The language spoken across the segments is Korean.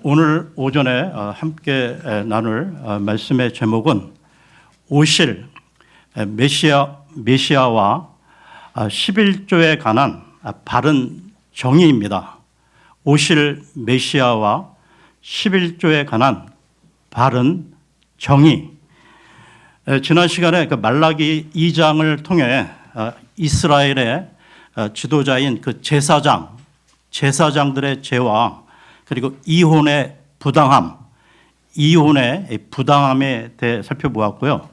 오늘 오전에 함께 나눌 말씀의 제목은 오실 메시아와 11조에 관한 바른 정의입니다. 오실 메시아와 11조에 관한 바른 정의. 지난 시간에 말라기 2장을 통해 이스라엘의 지도자인 그 제사장들의 죄와 그리고 이혼의 부당함에 대해 살펴보았고요.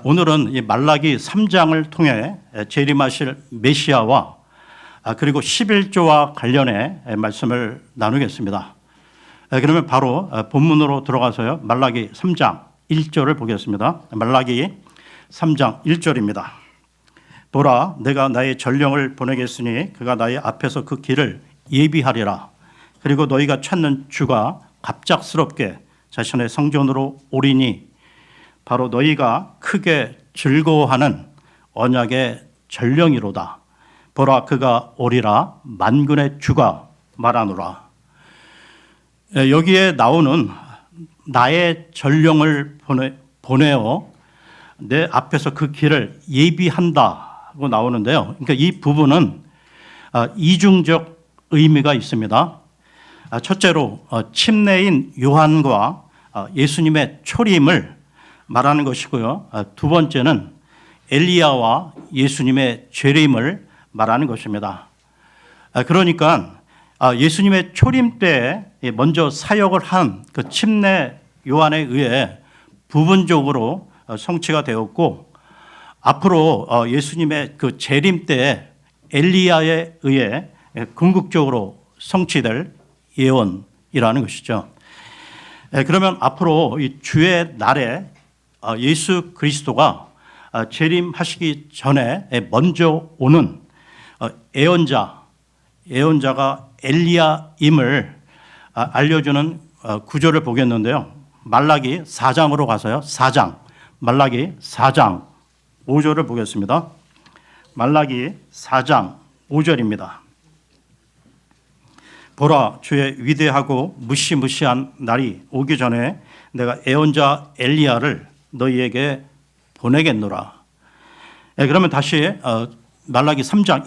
오늘은 이 말라기 3장을 통해 재림하실 메시아와 그리고 11조와 관련해 말씀을 나누겠습니다. 그러면 바로 본문으로 들어가서요. 말라기 3장 1절을 보겠습니다. 말라기 3장 1절입니다. 보라, 내가 나의 전령을 보내겠으니 그가 나의 앞에서 그 길을 예비하리라. 그리고 너희가 찾는 주가 갑작스럽게 자신의 성전으로 오리니 바로 너희가 크게 즐거워하는 언약의 전령이로다. 보라, 그가 오리라. 만군의 주가 말하노라. 여기에 나오는 나의 전령을 보내어 내 앞에서 그 길을 예비한다고 나오는데요. 그러니까 이 부분은 이중적 의미가 있습니다. 첫째로 침례인 요한과 예수님의 초림을 말하는 것이고요. 두 번째는 엘리야와 예수님의 재림을 말하는 것입니다. 그러니까 예수님의 초림 때 먼저 사역을 한 그 침례 요한에 의해 부분적으로 성취가 되었고, 앞으로 예수님의 그 재림 때 엘리야에 의해 궁극적으로 성취될 예언이라는 것이죠. 그러면 앞으로 이 주의 날에 예수 그리스도가 재림하시기 전에 먼저 오는 예언자가 엘리야임을 알려주는 구절을 보겠는데요. 말라기 4장으로 가서요. 말라기 4장 5절을 보겠습니다. 말라기 4장 5절입니다. 보라, 주의 위대하고 무시무시한 날이 오기 전에 내가 예언자 엘리야를 너희에게 보내겠노라. 그러면 다시 말라기 3장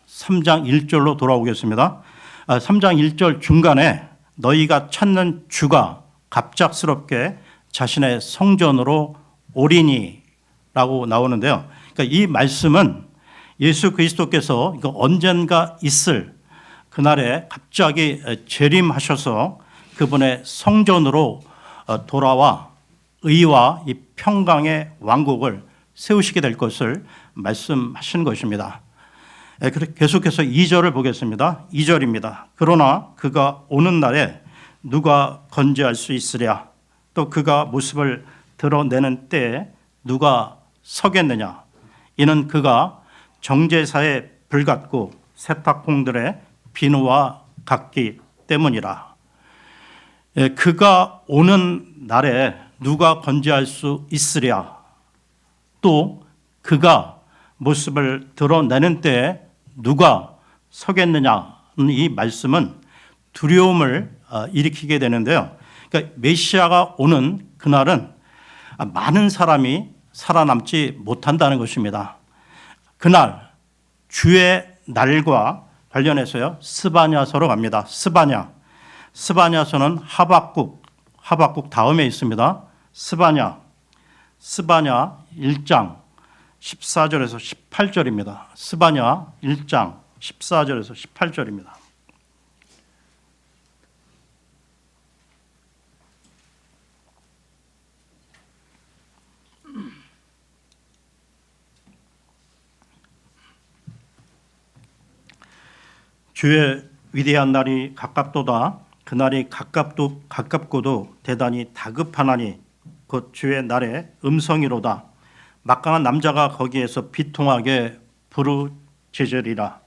1절로 돌아오겠습니다. 3장 1절 중간에 너희가 찾는 주가 갑작스럽게 자신의 성전으로 오리니라고 나오는데요. 그러니까 이 말씀은 예수 그리스도께서 언젠가 있을 그날에 갑자기 재림하셔서 그분의 성전으로 돌아와 의와 이 평강의 왕국을 세우시게 될 것을 말씀하신 것입니다. 계속해서 2절을 보겠습니다. 2절입니다. 그러나 그가 오는 날에 누가 건재할 수 있으랴? 또 그가 모습을 드러내는 때에 누가 서겠느냐? 이는 그가 정제사의 불 같고 세탁봉들의 비누와 같기 때문이라. 그가 오는 날에 누가 건재할 수 있으랴? 또 그가 모습을 드러내는 때에 누가 서겠느냐는 이 말씀은 두려움을 일으키게 되는데요. 그러니까 메시아가 오는 그날은 많은 사람이 살아남지 못한다는 것입니다. 그날 주의 날과 관련해서요. 스바냐서로 갑니다. 스바냐서는 하박국 다음에 있습니다. 스바냐 1장 14절에서 18절입니다. 스바냐 1장 14절에서 18절입니다. 주의 위대한 날이 가깝도다. 그날이 가깝고도 대단히 다급하나니 곧 주의 날의 음성이로다. 막강한 남자가 거기에서 비통하게 부르짖으리라.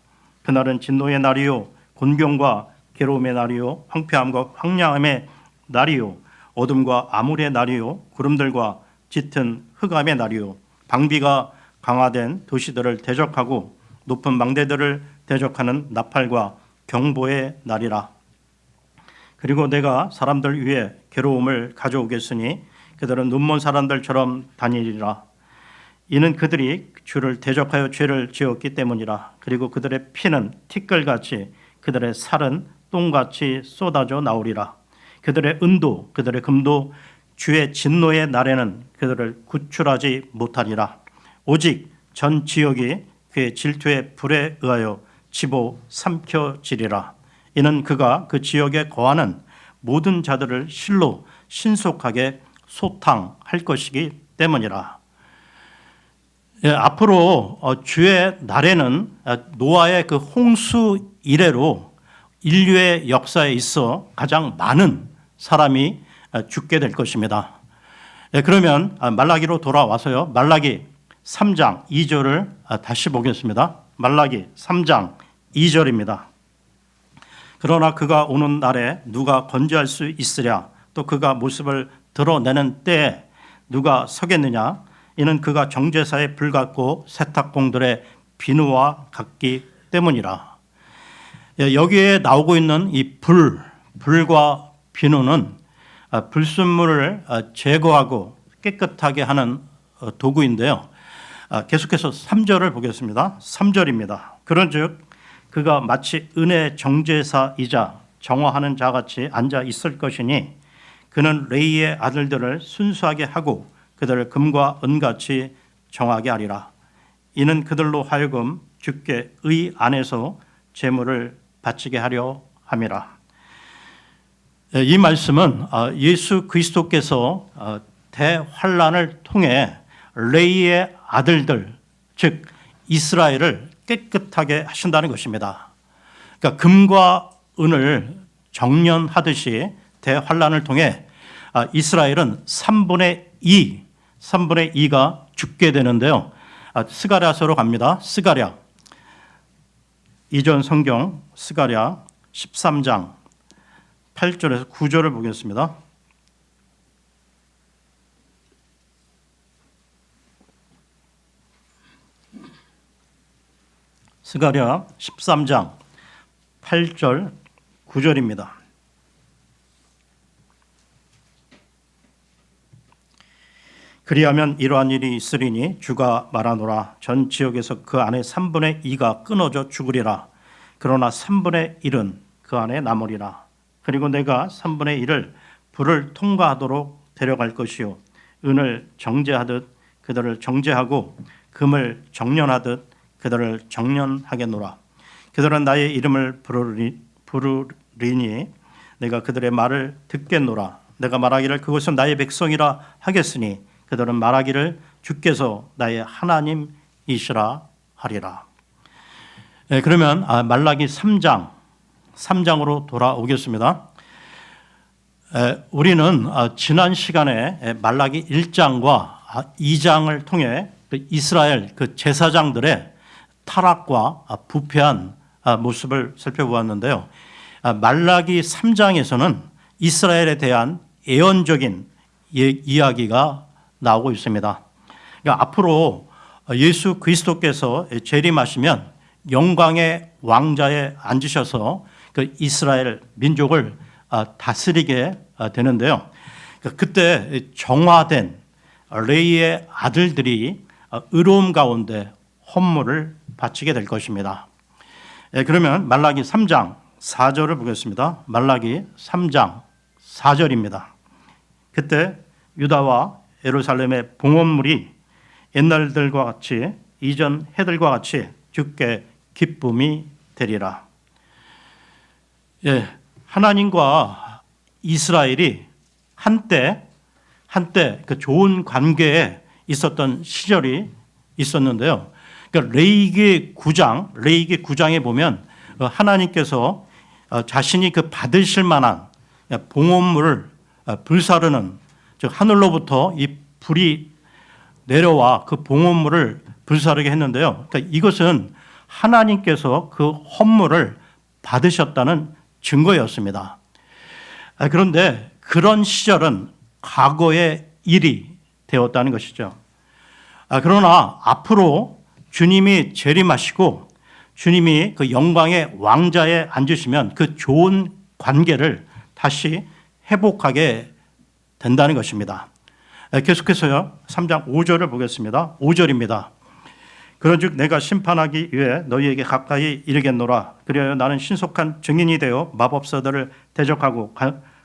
그날은 진노의 날이요 곤경과 괴로움의 날이요 황폐함과 황량함의 날이요 어둠과 암울의 날이요 구름들과 짙은 흑암의 날이요 방비가 강화된 도시들을 대적하고 높은 망대들을 대적하는 나팔과 경보의 날이라. 그리고 내가 사람들 위에 괴로움을 가져오겠으니 그들은 눈먼 사람들처럼 다니리라. 이는 그들이 주를 대적하여 죄를 지었기 때문이라. 그리고 그들의 피는 티끌같이 그들의 살은 똥같이 쏟아져 나오리라. 그들의 은도 그들의 금도 주의 진노의 날에는 그들을 구출하지 못하리라. 오직 전 지역이 그의 질투의 불에 의하여 집어 삼켜지리라. 이는 그가 그 지역에 거하는 모든 자들을 실로 신속하게 소탕할 것이기 때문이라. 앞으로 주의 날에는 노아의 그 홍수 이래로 인류의 역사에 있어 가장 많은 사람이 죽게 될 것입니다. 그러면 말라기로 돌아와서요. 말라기 3장 2절을 다시 보겠습니다. 말라기 3장 2절입니다. 그러나 그가 오는 날에 누가 건재할 수 있으랴. 또 그가 모습을 드러내는 때에 누가 서겠느냐. 이는 그가 정죄사의 불 같고 세탁공들의 비누와 같기 때문이라. 여기에 나오고 있는 이 불과 비누는 불순물을 제거하고 깨끗하게 하는 도구인데요. 계속해서 3절을 보겠습니다. 3절입니다. 그런즉 그가 마치 은혜 정죄사이자 정화하는 자같이 앉아 있을 것이니 그는 레이의 아들들을 순수하게 하고 그들을 금과 은같이 정하게 하리라. 이는 그들로 하여금 주께 의 안에서 제물을 바치게 하려 함이라. 이 말씀은 예수 그리스도께서 대환란을 통해 레이의 아들들, 즉 이스라엘을 깨끗하게 하신다는 것입니다. 그러니까 금과 은을 정련하듯이 대환란을 통해 이스라엘은 3분의 2가 죽게 되는데요. 스가랴서로 갑니다. 스가랴 이전 성경 스가랴 13장 8절에서 9절을 보겠습니다. 스가랴 13장 8절 9절입니다. 그리하면 이러한 일이 있으리니 주가 말하노라. 전 지역에서 그 안에 3분의 2가 끊어져 죽으리라. 그러나 3분의 1은 그 안에 남으리라. 그리고 내가 3분의 1을 불을 통과하도록 데려갈 것이요 은을 정죄하듯 그들을 정죄하고 금을 정련하듯 그들을 정련하겠노라. 그들은 나의 이름을 부르리니 내가 그들의 말을 듣겠노라. 내가 말하기를 그것은 나의 백성이라 하겠으니 그들은 말하기를 주께서 나의 하나님이시라 하리라. 그러면 말라기 3장으로 돌아오겠습니다. 우리는 지난 시간에 말라기 1장과 2장을 통해 이스라엘 그 제사장들의 타락과 부패한 모습을 살펴보았는데요. 말라기 3장에서는 이스라엘에 대한 예언적인 이야기가 나오고 있습니다. 그러니까 앞으로 예수 그리스도께서 재림하시면 영광의 왕자에 앉으셔서 그 이스라엘 민족을 다스리게 되는데요. 그때 정화된 레이의 아들들이 의로움 가운데 헌물을 바치게 될 것입니다. 그러면 말라기 3장 4절을 보겠습니다. 말라기 3장 4절입니다. 그때 유다와 예루살렘의 봉헌물이 옛날들과 같이 이전 해들과 같이 주께 기쁨이 되리라. 하나님과 이스라엘이 한때 그 좋은 관계에 있었던 시절이 있었는데요. 그러니까 레위기 9장에 보면 하나님께서 자신이 그 받으실 만한 봉헌물을 불사르는, 즉 하늘로부터 이 불이 내려와 그 봉헌물을 불사르게 했는데요. 그러니까 이것은 하나님께서 그 헌물을 받으셨다는 증거였습니다. 그런데 그런 시절은 과거의 일이 되었다는 것이죠. 그러나 앞으로 주님이 재림하시고 주님이 그 영광의 왕자에 앉으시면 그 좋은 관계를 다시 회복하게 된다는 것입니다. 계속해서요. 3장 5절을 보겠습니다. 5절입니다. 그런즉 내가 심판하기 위해 너희에게 가까이 이르겠노라. 그리하여 나는 신속한 증인이 되어 마법사들을 대적하고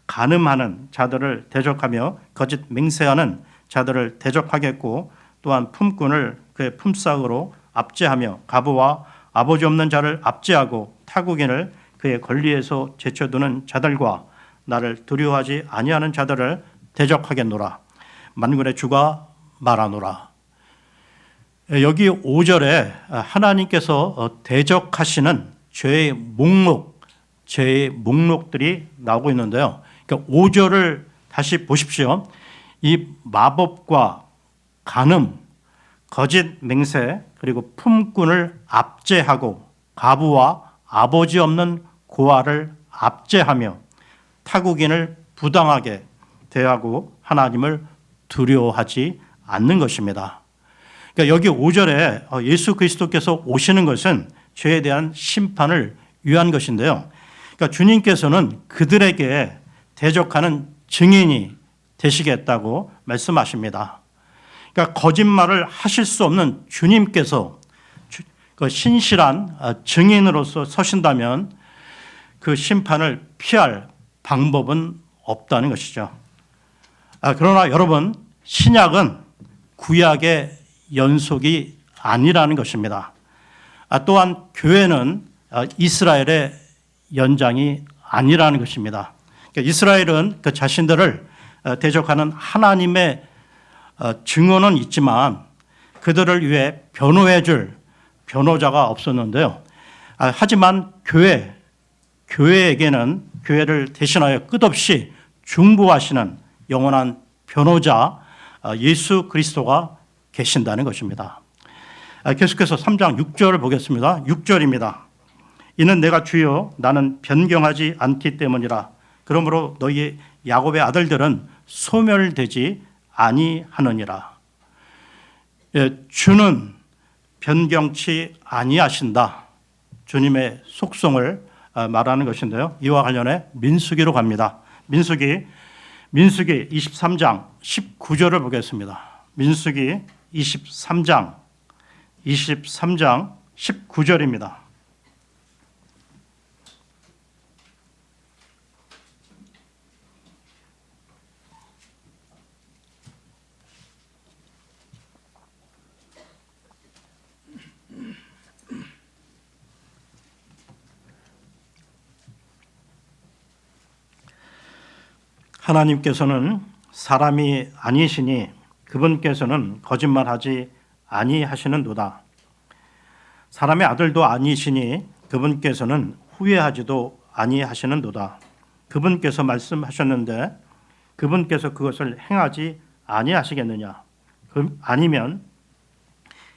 간음하는 자들을 대적하며 거짓 맹세하는 자들을 대적하겠고 또한 품꾼을 그의 품삯으로 압제하며 과부와 아버지 없는 자를 압제하고 타국인을 그의 권리에서 제쳐두는 자들과 나를 두려워하지 아니하는 자들을 대적하겠노라. 만군의 주가 말하노라. 여기 5절에 하나님께서 대적하시는 죄의 목록들이 나오고 있는데요. 그러니까 5절을 다시 보십시오. 이 마법과 간음, 거짓 맹세, 그리고 품꾼을 압제하고 과부와 아버지 없는 고아를 압제하며 타국인을 부당하게 대하고 하나님을 두려워하지 않는 것입니다. 그러니까 여기 5절에 예수 그리스도께서 오시는 것은 죄에 대한 심판을 위한 것인데요. 그러니까 주님께서는 그들에게 대적하는 증인이 되시겠다고 말씀하십니다. 그러니까 거짓말을 하실 수 없는 주님께서 그 신실한 증인으로서 서신다면 그 심판을 피할 방법은 없다는 것이죠. 그러나 여러분, 신약은 구약의 연속이 아니라는 것입니다. 또한 교회는 이스라엘의 연장이 아니라는 것입니다. 그러니까 이스라엘은 그 자신들을 대적하는 하나님의 증언은 있지만 그들을 위해 변호해 줄 변호자가 없었는데요. 하지만 교회에게는 교회를 대신하여 끝없이 중보하시는 영원한 변호자 예수 그리스도가 계신다는 것입니다. 계속해서 3장 6절을 보겠습니다. 6절입니다. 이는 내가 주여 나는 변경하지 않기 때문이라. 그러므로 너희 야곱의 아들들은 소멸되지 아니하느니라. 주는 변경치 아니하신다. 주님의 속성을 말하는 것인데요. 이와 관련해 민수기로 갑니다. 민수기 23장 19절을 보겠습니다. 민수기 23장 19절입니다. 하나님께서는 사람이 아니시니 그분께서는 거짓말하지 아니하시는도다. 사람의 아들도 아니시니 그분께서는 후회하지도 아니하시는도다. 그분께서 말씀하셨는데 그분께서 그것을 행하지 아니하시겠느냐? 아니면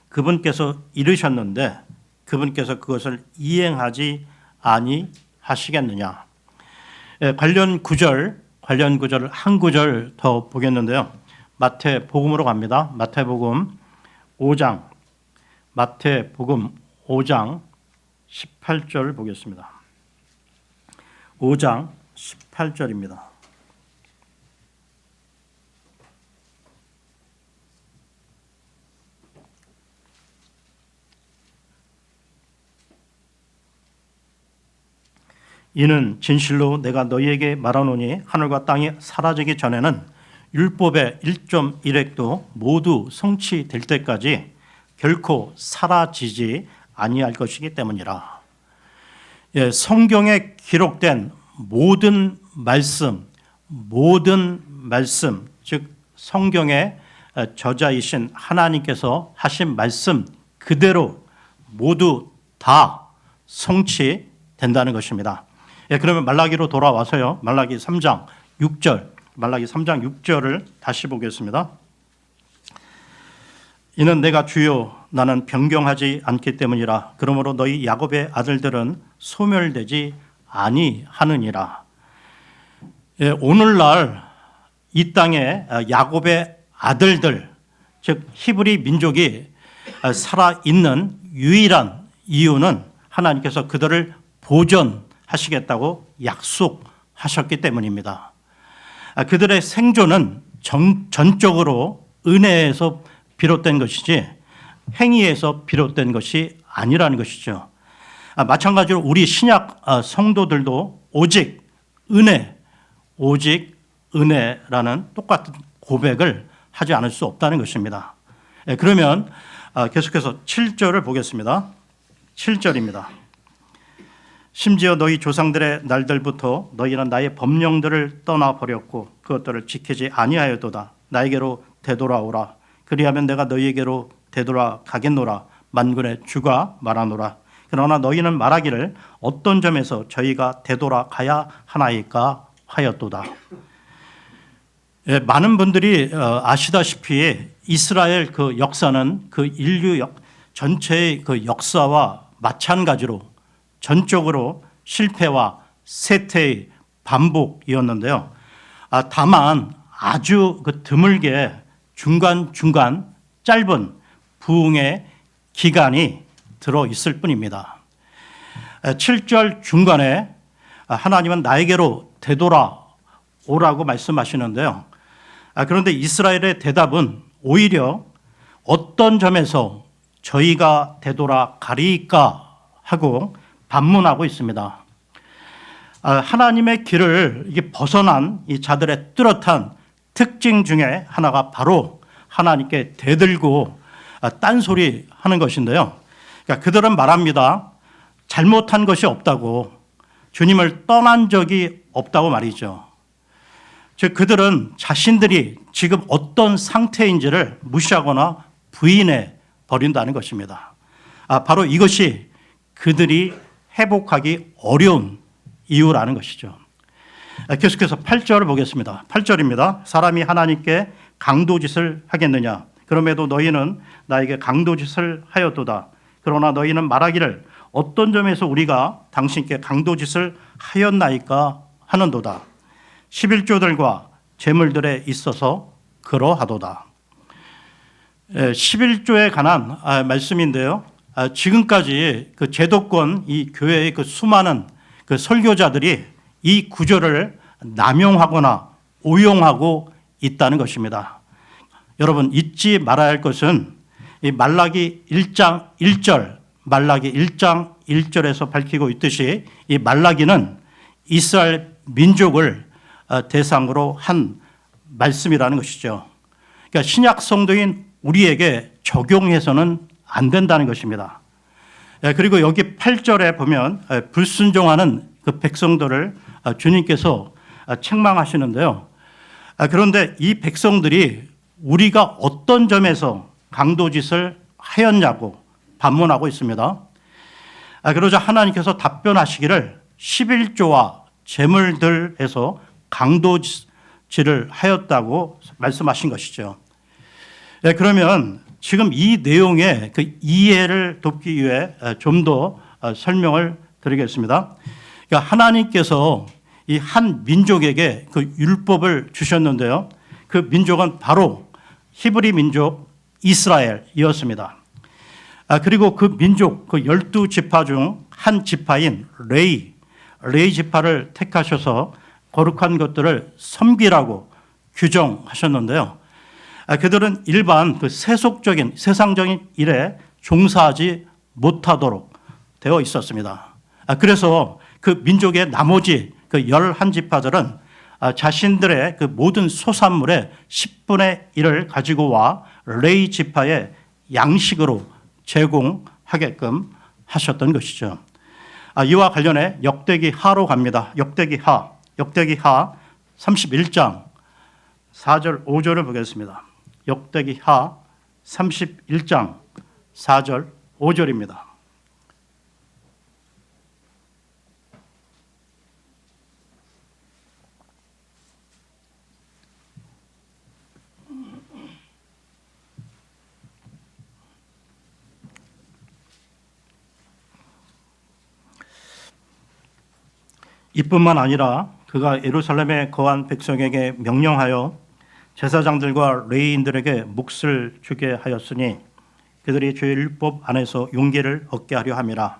그분께서 이르셨는데 그분께서 그것을 이행하지 아니하시겠느냐? 관련 구절을 한 구절 더 보겠는데요. 마태복음으로 갑니다. 마태복음 5장 18절 보겠습니다. 5장 18절입니다. 이는 진실로 내가 너희에게 말하노니 하늘과 땅이 사라지기 전에는 율법의 1.1획도 모두 성취될 때까지 결코 사라지지 아니할 것이기 때문이라. 성경에 기록된 모든 말씀, 즉 성경의 저자이신 하나님께서 하신 말씀 그대로 모두 다 성취된다는 것입니다. 그러면 말라기로 돌아와서요. 말라기 3장 6절을 다시 보겠습니다. 이는 내가 주여 나는 변경하지 않기 때문이라. 그러므로 너희 야곱의 아들들은 소멸되지 아니하느니라. 오늘날 이 땅에 야곱의 아들들, 즉 히브리 민족이 살아있는 유일한 이유는 하나님께서 그들을 보존하시겠다고 하셨기 때문입니다. 그들의 생존은 전적으로 은혜에서 비롯된 것이지 행위에서 비롯된 것이 아니라는 것이죠. 마찬가지로 우리 신약 성도들도 오직 은혜라는 똑같은 고백을 하지 않을 수 없다는 것입니다. 그러면 계속해서 7절을 보겠습니다. 7절입니다. 심지어 너희 조상들의 날들부터 너희는 나의 법령들을 떠나버렸고 그것들을 지키지 아니하였도다. 나에게로 되돌아오라. 그리하면 내가 너희에게로 되돌아가겠노라. 만군의 주가 말하노라. 그러나 너희는 말하기를 어떤 점에서 저희가 되돌아가야 하나이까 하였도다. 많은 분들이 아시다시피 이스라엘 그 역사는 그 인류 전체의 그 역사와 마찬가지로 전적으로 실패와 쇠퇴의 반복이었는데요. 다만 아주 그 드물게 중간중간 짧은 부흥의 기간이 들어 있을 뿐입니다. 7절 중간에 하나님은 나에게로 되돌아오라고 말씀하시는데요. 그런데 이스라엘의 대답은 오히려 어떤 점에서 저희가 되돌아가리까 하고 반문하고 있습니다. 하나님의 길을 벗어난 이 자들의 뚜렷한 특징 중에 하나가 바로 하나님께 대들고 딴소리 하는 것인데요. 그러니까 그들은 말합니다. 잘못한 것이 없다고, 주님을 떠난 적이 없다고 말이죠. 즉 그들은 자신들이 지금 어떤 상태인지를 무시하거나 부인해 버린다는 것입니다. 바로 이것이 그들이 회복하기 어려운 이유라는 것이죠. 계속해서 8절을 보겠습니다. 8절입니다. 사람이 하나님께 강도짓을 하겠느냐? 그럼에도 너희는 나에게 강도짓을 하였도다. 그러나 너희는 말하기를 어떤 점에서 우리가 당신께 강도짓을 하였나이까 하는도다. 11조들과 재물들에 있어서 그러하도다. 11조에 관한 말씀인데요. 지금까지 그 제도권 이 교회의 그 수많은 그 설교자들이 이 구절을 남용하거나 오용하고 있다는 것입니다. 여러분 잊지 말아야 할 것은 이 말라기 1장 1절, 말라기 1장 1절에서 밝히고 있듯이 이 말라기는 이스라엘 민족을 대상으로 한 말씀이라는 것이죠. 그러니까 신약 성도인 우리에게 적용해서는 안 된다는 것입니다. 그리고 여기 8절에 보면 불순종하는 그 백성들을 주님께서 책망하시는데요. 그런데 이 백성들이 우리가 어떤 점에서 강도짓을 하였냐고 반문하고 있습니다. 그러자 하나님께서 답변하시기를 11조와 재물들에서 강도짓을 하였다고 말씀하신 것이죠. 그러면 지금 이 내용의 그 이해를 돕기 위해 좀 더 설명을 드리겠습니다. 그러니까 하나님께서 이 한 민족에게 그 율법을 주셨는데요. 그 민족은 바로 히브리 민족 이스라엘이었습니다. 그리고 그 민족 그 12지파 중 한 지파인 레이 지파를 택하셔서 거룩한 것들을 섬기라고 규정하셨는데요. 그들은 일반 그 세상적인 일에 종사하지 못하도록 되어 있었습니다. 그래서 그 민족의 나머지 그 11지파들은 자신들의 그 모든 소산물의 10분의 1을 가지고 와 레이 지파의 양식으로 제공하게끔 하셨던 것이죠. 이와 관련해 역대기하로 갑니다. 역대기하 31장 4절 5절을 보겠습니다. 역대기하 31장 4절 5절입니다. 이뿐만 아니라 그가 예루살렘에 거한 백성에게 명령하여 제사장들과 레위인들에게 몫을 주게 하였으니 그들이 주의 율법 안에서 용기를 얻게 하려 함이라.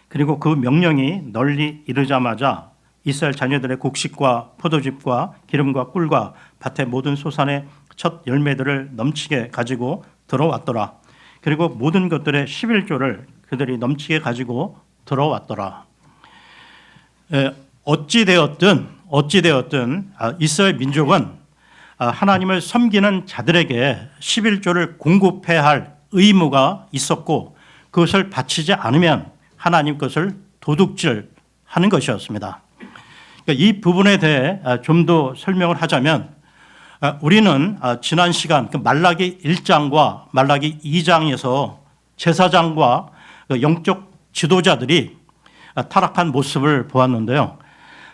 그리고 그 명령이 널리 이르자마자 이스라엘 자녀들의 곡식과 포도즙과 기름과 꿀과 밭의 모든 소산의 첫 열매들을 넘치게 가지고 들어왔더라. 그리고 모든 것들의 11조를 그들이 넘치게 가지고 들어왔더라. 어찌되었든 이스라엘 민족은 하나님을 섬기는 자들에게 11조를 공급해야 할 의무가 있었고 그것을 바치지 않으면 하나님 것을 도둑질하는 것이었습니다. 이 부분에 대해 좀 더 설명을 하자면 우리는 지난 시간 말라기 1장과 말라기 2장에서 제사장과 영적 지도자들이 타락한 모습을 보았는데요.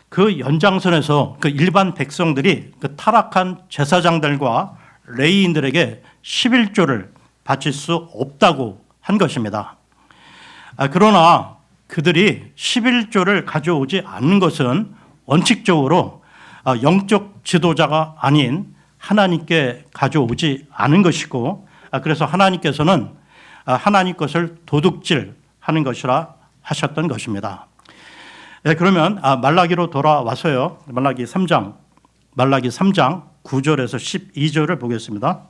그 연장선에서 일반 백성들이 타락한 제사장들과 레위인들에게 11조를 바칠 수 없다고 한 것입니다. 그러나 그들이 11조를 가져오지 않는 것은 원칙적으로 영적 지도자가 아닌 하나님께 가져오지 않은 것이고 그래서 하나님께서는 하나님 것을 도둑질하는 것이라 하셨던 것입니다. 그러면 말라기로 돌아와서요. 말라기 3장 9절에서 12절을 보겠습니다.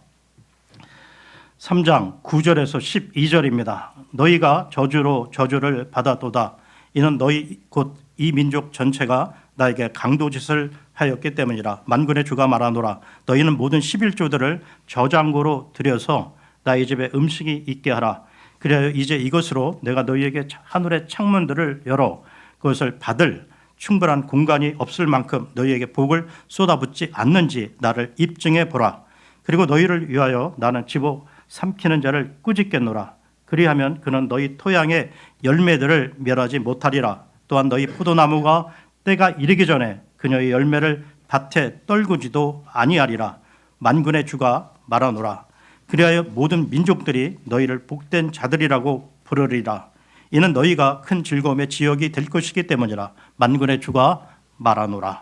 3장 9절에서 12절입니다. 너희가 저주로 저주를 받아도다. 이는 너희 곧 이 민족 전체가 나에게 강도짓을 하였기 때문이라. 만군의 주가 말하노라. 너희는 모든 11조들을 저장고로 들여서 나의 집에 음식이 있게 하라. 그래야 이제 이것으로 내가 너희에게 하늘의 창문들을 열어 그것을 받을 충분한 공간이 없을 만큼 너희에게 복을 쏟아붓지 않는지 나를 입증해 보라. 그리고 너희를 위하여 나는 집어 삼키는 자를 꾸짖겠노라. 그리하면 그는 너희 토양의 열매들을 멸하지 못하리라. 또한 너희 포도나무가 때가 이르기 전에 그녀의 열매를 밭에 떨구지도 아니하리라. 만군의 주가 말하노라. 그리하여 모든 민족들이 너희를 복된 자들이라고 부르리라. 이는 너희가 큰 즐거움의 지역이 될 것이기 때문이라. 만군의 주가 말하노라.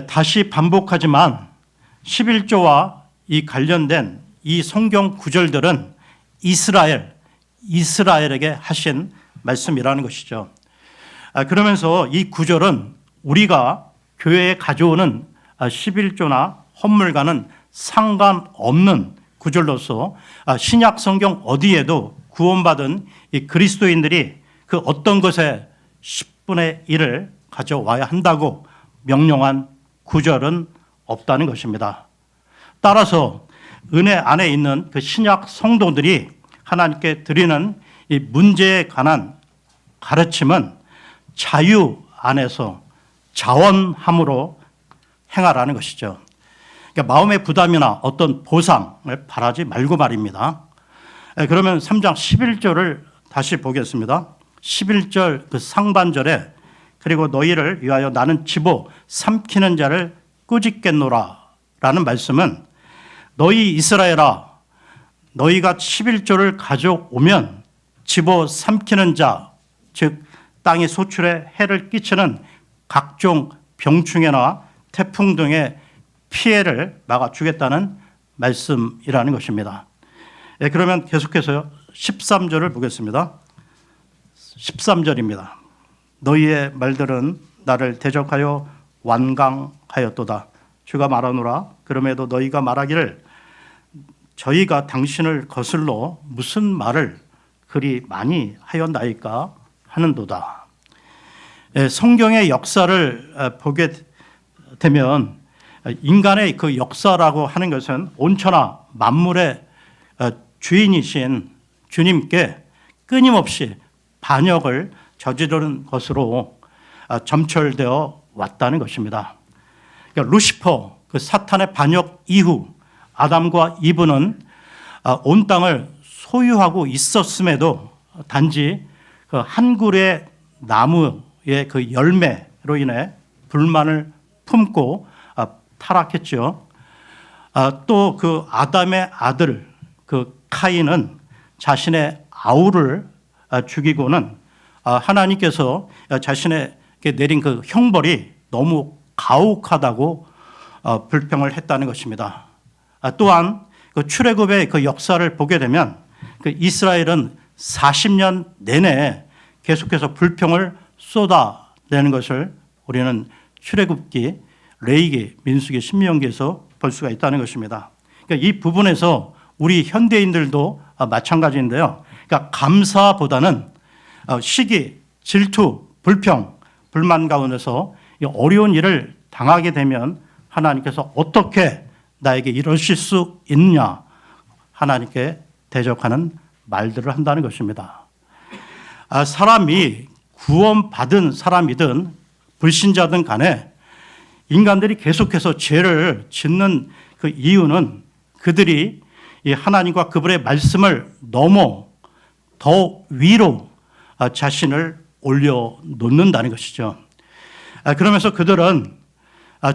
다시 반복하지만 11조와 이 관련된 이 성경 구절들은 이스라엘에게 하신 말씀이라는 것이죠. 그러면서 이 구절은 우리가 교회에 가져오는 11조나 헌물과는 상관없는 구절로서 신약 성경 어디에도 구원받은 이 그리스도인들이 그 어떤 것에 10분의 1을 가져와야 한다고 명령한 구절은 없다는 것입니다. 따라서 은혜 안에 있는 그 신약 성도들이 하나님께 드리는 이 문제에 관한 가르침은 자유 안에서 자원함으로 행하라는 것이죠. 그러니까 마음의 부담이나 어떤 보상을 바라지 말고 말입니다. 그러면 3장 11절을 다시 보겠습니다. 11절 그 상반절에 그리고 너희를 위하여 나는 집어 삼키는 자를 꾸짖겠노라 라는 말씀은 너희 이스라엘아 너희가 11조를 가져오면 집어 삼키는 자, 즉 땅의 소출에 해를 끼치는 각종 병충해나 태풍 등의 피해를 막아주겠다는 말씀이라는 것입니다. 그러면 계속해서 13절을 보겠습니다. 13절입니다. 너희의 말들은 나를 대적하여 완강하였도다. 주가 말하노라. 그럼에도 너희가 말하기를 저희가 당신을 거슬러 무슨 말을 그리 많이 하였나이까 하는도다. 성경의 역사를 보게 되면 인간의 그 역사라고 하는 것은 온천하 만물의 주인이신 주님께 끊임없이 반역을 저지르는 것으로 점철되어 왔다는 것입니다. 그러니까 루시퍼, 그 사탄의 반역 이후 아담과 이브는 온 땅을 소유하고 있었음에도 단지 그 한 그루의 나무의 그 열매로 인해 불만을 품고 타락했죠. 또 그 아담의 아들 그 카인은 자신의 아우를 죽이고는 하나님께서 자신에게 내린 그 형벌이 너무 가혹하다고 불평을 했다는 것입니다. 또한 그 출애굽의 그 역사를 보게 되면 그 이스라엘은 40년 내내 계속해서 불평을 쏟아 되는 것을 우리는 출애굽기, 레위기, 민수기, 신명기에서 볼 수가 있다는 것입니다. 그러니까 이 부분에서 우리 현대인들도 마찬가지인데요. 그러니까 감사보다는 시기, 질투, 불평, 불만 가운데서 어려운 일을 당하게 되면 하나님께서 어떻게 나에게 이러실 수 있느냐, 하나님께 대적하는 말들을 한다는 것입니다. 사람이 구원받은 사람이든 불신자든 간에 인간들이 계속해서 죄를 짓는 그 이유는 그들이 이 하나님과 그분의 말씀을 넘어 더 위로 자신을 올려놓는다는 것이죠. 그러면서 그들은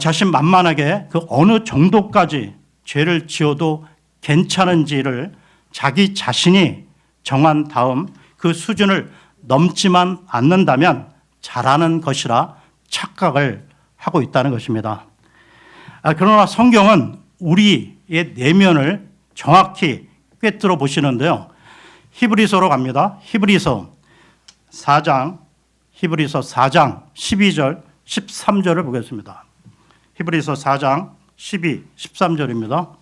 자신만만하게 그 어느 정도까지 죄를 지어도 괜찮은지를 자기 자신이 정한 다음 그 수준을 넘지만 않는다면 잘하는 것이라 착각을 하고 있다는 것입니다. 그러나 성경은 우리의 내면을 정확히 꿰뚫어 보시는데요. 히브리서로 갑니다. 히브리서 4장 12절, 13절을 보겠습니다. 히브리서 4장 12, 13절입니다.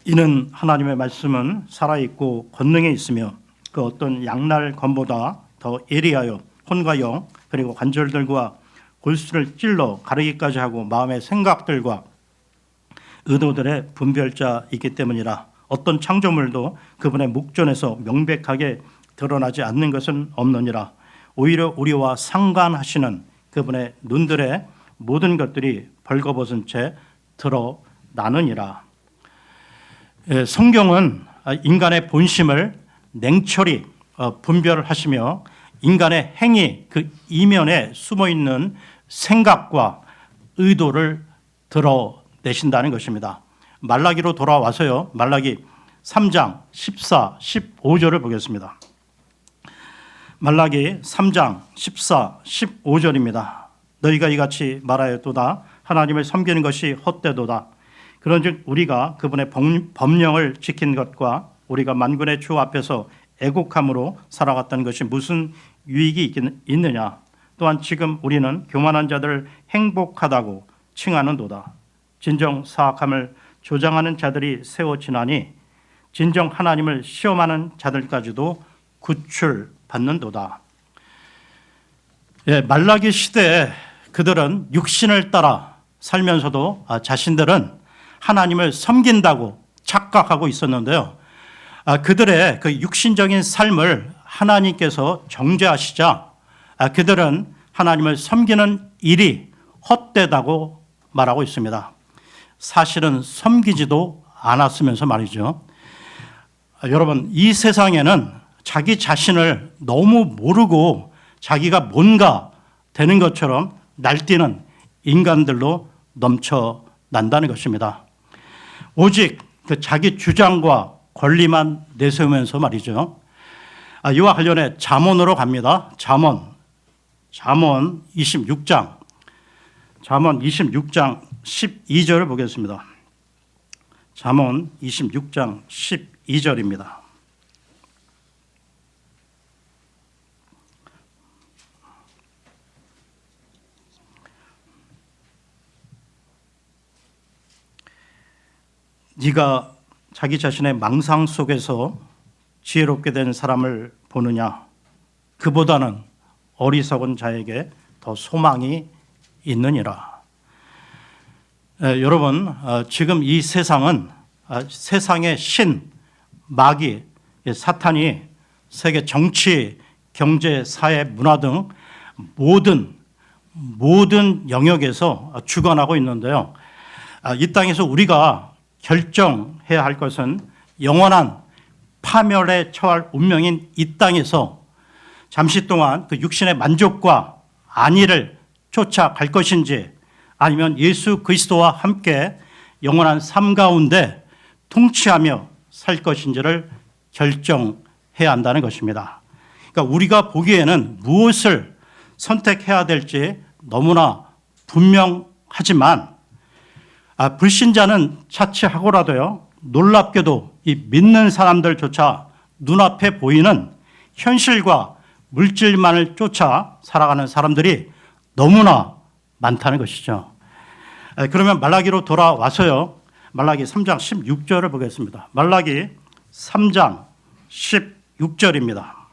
이는 하나님의 말씀은 살아있고 권능에 있으며 그 어떤 양날 검보다 더 예리하여 혼과 영 그리고 관절들과 골수를 찔러 가르기까지 하고 마음의 생각들과 의도들의 분별자이기 때문이라. 어떤 창조물도 그분의 목전에서 명백하게 드러나지 않는 것은 없느니라. 오히려 우리와 상관하시는 그분의 눈들의 모든 것들이 벌거벗은 채 드러나느니라. 성경은 인간의 본심을 냉철히 분별하시며 인간의 행위 그 이면에 숨어있는 생각과 의도를 드러내신다는 것입니다. 말라기로 돌아와서요. 말라기 3장 14, 15절을 보겠습니다. 말라기 3장 14, 15절입니다. 너희가 이같이 말하였도다. 하나님을 섬기는 것이 헛되도다. 그런즉 우리가 그분의 법령을 지킨 것과 우리가 만군의 주 앞에서 애곡함으로 살아갔던 것이 무슨 유익이 있느냐. 또한 지금 우리는 교만한 자들을 행복하다고 칭하는도다. 진정 사악함을 조장하는 자들이 세워지나니 진정 하나님을 시험하는 자들까지도 구출받는도다. 말라기 시대에 그들은 육신을 따라 살면서도 자신들은 하나님을 섬긴다고 착각하고 있었는데요. 그들의 그 육신적인 삶을 하나님께서 정죄하시자 그들은 하나님을 섬기는 일이 헛되다고 말하고 있습니다. 사실은 섬기지도 않았으면서 말이죠. 여러분, 이 세상에는 자기 자신을 너무 모르고 자기가 뭔가 되는 것처럼 날뛰는 인간들로 넘쳐난다는 것입니다. 오직 그 자기 주장과 권리만 내세우면서 말이죠. 이와 관련해 잠언으로 갑니다. 잠언 26장 12절을 보겠습니다. 잠언 26장 12절입니다. 네가 자기 자신의 망상 속에서 지혜롭게 된 사람을 보느냐? 그보다는 어리석은 자에게 더 소망이 있느니라. 여러분, 지금 이 세상은 세상의 신, 마귀, 사탄이 세계 정치, 경제, 사회, 문화 등 모든 영역에서 주관하고 있는데요. 이 땅에서 우리가 결정해야 할 것은 영원한 파멸에 처할 운명인 이 땅에서 잠시 동안 그 육신의 만족과 안위를 쫓아갈 것인지 아니면 예수 그리스도와 함께 영원한 삶 가운데 통치하며 살 것인지를 결정해야 한다는 것입니다. 그러니까 우리가 보기에는 무엇을 선택해야 될지 너무나 분명하지만 불신자는 차치하고라도요, 놀랍게도 이 믿는 사람들조차 눈앞에 보이는 현실과 물질만을 쫓아 살아가는 사람들이 너무나 많다는 것이죠. 그러면 말라기로 돌아와서요, 말라기 3장 16절을 보겠습니다. 말라기 3장 16절입니다.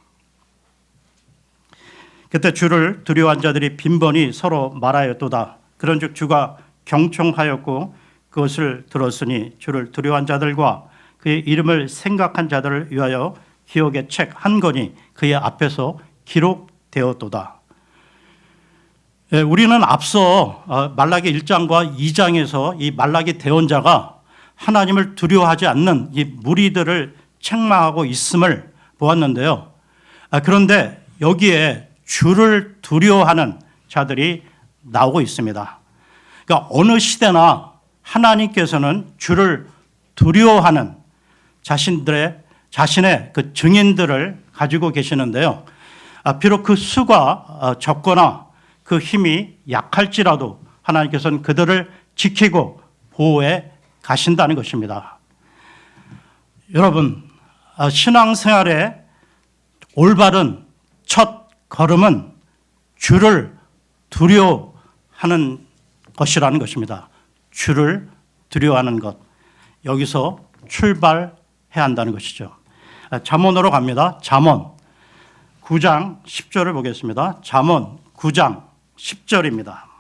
그때 주를 두려워한 자들이 빈번히 서로 말하였도다. 그런즉 주가 경청하였고 그것을 들었으니 주를 두려워한 자들과 그의 이름을 생각한 자들을 위하여 기억의 책 한 권이 그의 앞에서 기록되었도다. 우리는 앞서 말라기 1장과 2장에서 이 말라기 대언자가 하나님을 두려워하지 않는 이 무리들을 책망하고 있음을 보았는데요. 그런데 여기에 주를 두려워하는 자들이 나오고 있습니다. 그러니까 어느 시대나 하나님께서는 주를 두려워하는 자신의 그 증인들을 가지고 계시는데요. 비록 그 수가 적거나 그 힘이 약할지라도 하나님께서는 그들을 지키고 보호해 가신다는 것입니다. 여러분, 신앙생활의 올바른 첫 걸음은 주를 두려워하는 것이라는 것입니다. 주를 두려워하는 것. 여기서 출발해야 한다는 것이죠. 잠언으로 갑니다. 잠언 9장 10절을 보겠습니다. 잠언 9장 10절입니다.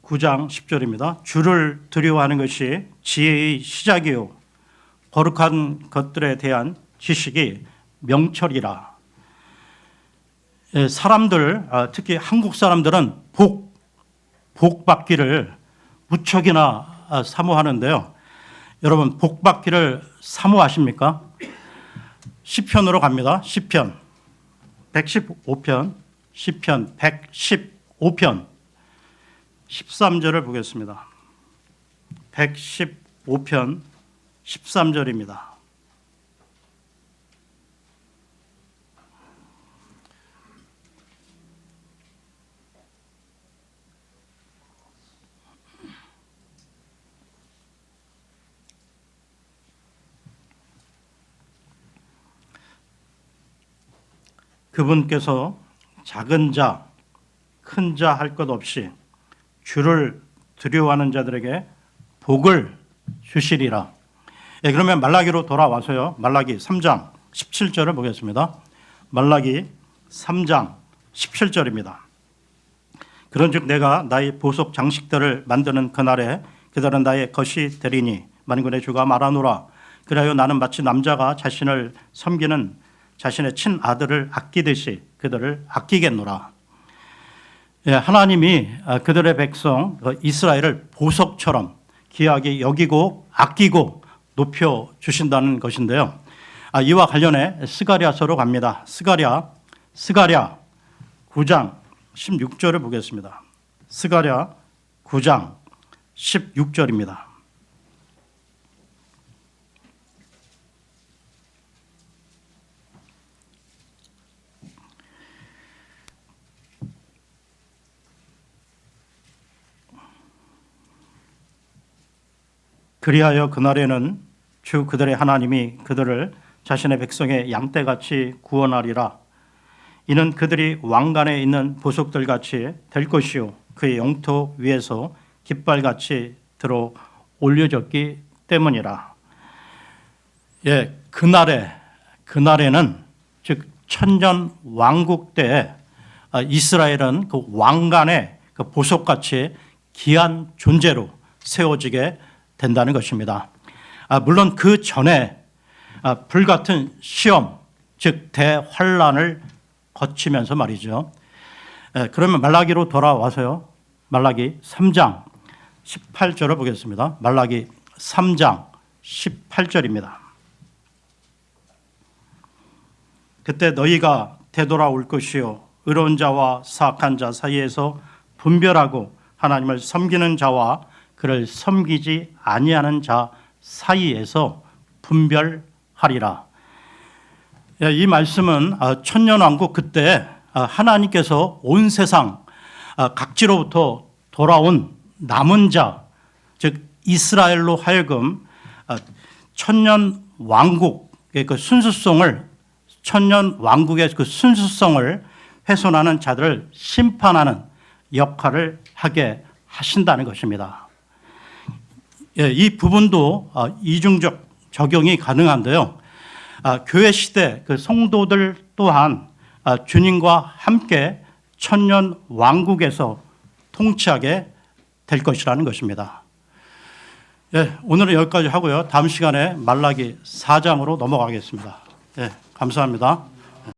(9장 10절입니다) 주를 두려워하는 것이 지혜의 시작이요 거룩한 것들에 대한 지식이 명철이라. 사람들, 특히 한국 사람들은 복 받기를 무척이나 사모하는데요. 여러분, 복 받기를 사모하십니까? 시편으로 갑니다. 시편 115편, 시편 115편 13절을 보겠습니다. 115편 13절입니다. 그분께서 작은 자, 큰 자 할 것 없이 주를 두려워하는 자들에게 복을 주시리라. 그러면 말라기로 돌아와서요. 말라기 3장 17절을 보겠습니다. 말라기 3장 17절입니다. 그런즉 내가 나의 보석 장식들을 만드는 그날에 그들은 나의 것이 되리니 만군의 주가 말하노라. 그리하여 나는 마치 남자가 자신을 섬기는 자신의 친아들을 아끼듯이 그들을 아끼겠노라. 하나님이 그들의 백성 이스라엘을 보석처럼 귀하게 여기고 아끼고 높여주신다는 것인데요. 이와 관련해 스가랴서로 갑니다. 스가랴 9장 16절을 보겠습니다. 스가랴 9장 16절입니다. 그리하여 그날에는 주 그들의 하나님이 그들을 자신의 백성의 양떼같이 구원하리라. 이는 그들이 왕관에 있는 보석들같이 될 것이요 그의 영토 위에서 깃발같이 들어 올려졌기 때문이라. 그날에는 즉 천년 왕국 때에 이스라엘은 그 왕관의 그 보석같이 귀한 존재로 세워지게 된다는 것입니다. 물론 그 전에 불같은 시험, 즉 대환란을 거치면서 말이죠. 그러면 말라기로 돌아와서요. 말라기 3장 18절을 보겠습니다. 말라기 3장 18절입니다. 그때 너희가 되돌아올 것이요 의로운 자와 사악한 자 사이에서 분별하고 하나님을 섬기는 자와 그를 섬기지 아니하는 자 사이에서 분별하리라. 이 말씀은 천년왕국 그때 하나님께서 온 세상 각지로부터 돌아온 남은 자, 즉 이스라엘로 하여금 천년왕국의 그 순수성을, 천년왕국의 그 순수성을 훼손하는 자들을 심판하는 역할을 하게 하신다는 것입니다. 이 부분도 이중적 적용이 가능한데요. 교회 시대 그 성도들 또한 주님과 함께 천년 왕국에서 통치하게 될 것이라는 것입니다. 오늘은 여기까지 하고요. 다음 시간에 말라기 4장으로 넘어가겠습니다. 감사합니다.